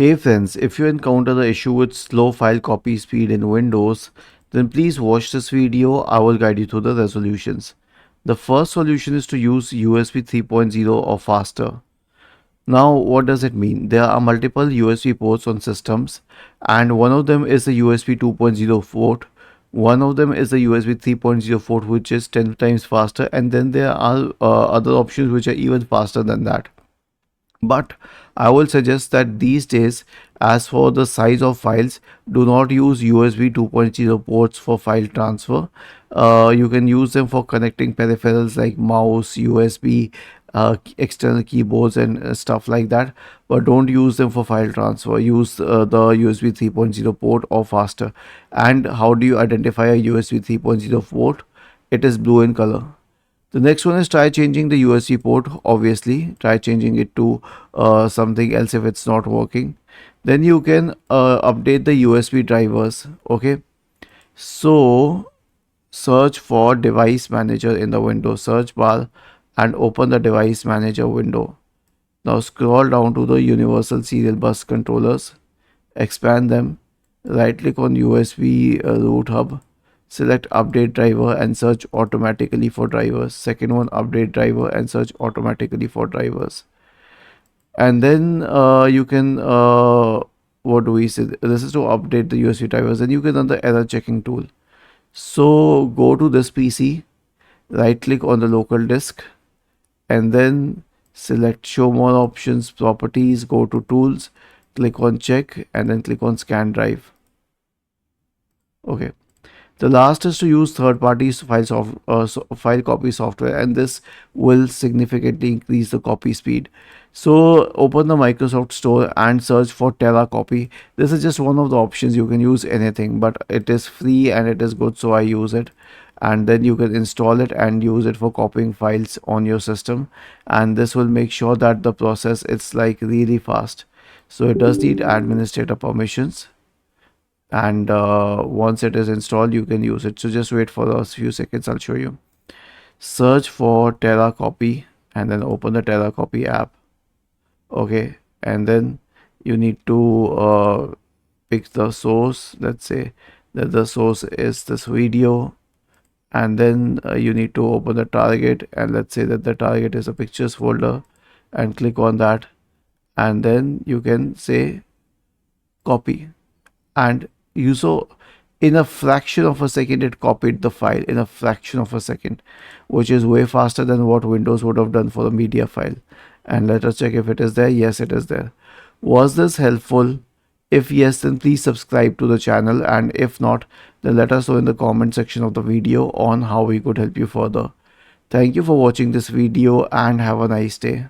Hey friends, if you encounter the issue with slow file copy speed in Windows, then please watch this video. I will guide you through the resolutions. The first solution is to use USB 3.0 or faster. Now, what does it mean? There are multiple USB ports on systems, and one of them is the USB 2.0 port. One of them is the USB 3.0 port, which is 10 times faster, and then there are other options which are even faster than that. But I will suggest that these days, as for the size of files, do not use USB 2.0 ports for file transfer. You can use them for connecting peripherals like mouse, USB, external keyboards, and stuff like that. But don't use them for file transfer. Use the USB 3.0 port or faster. And how do you identify a USB 3.0 port? It is blue in color. The next one is try changing the USB port. Obviously, try changing it to something else if it's not working. Then you can update the USB drivers. Okay, so search for device manager in the Windows search bar and open the device manager window. Now scroll down to the universal serial bus controllers, expand them, right click on USB root hub, select update driver and search automatically for drivers. Second one, update driver and search automatically for drivers. And then you can what do we say, this is to update the USB drivers. Then you can run the error checking tool. So go to this PC, right click on the local disk, and then select show more options, properties, go to tools, click on check, and then click on scan drive. Okay, the last is to use third-party file copy software, and this will significantly increase the copy speed. So open the Microsoft Store and search for TerraCopy. This is just one of the options. You can use anything, but it is free and it is good, so I use it. And then you can install it and use it for copying files on your system, and this will make sure that the process is like really fast. So it does need administrator permissions, and once it is installed you can use it. So just wait for a few seconds, I'll show you. Search for TerraCopy and then open the TerraCopy app. Okay, and then you need to pick the source. Let's say that the source is this video, and then you need to open the target, and let's say that the target is a pictures folder, and click on that, and then you can say copy, and you saw in a fraction of a second it copied the file in a fraction of a second, which is way faster than what Windows would have done for a media file. And let us check if it is there. Yes, it is there. Was this helpful? If yes, then please subscribe to the channel, and if not, then let us know in the comment section of the video on how we could help you further. Thank you for watching this video and have a nice day.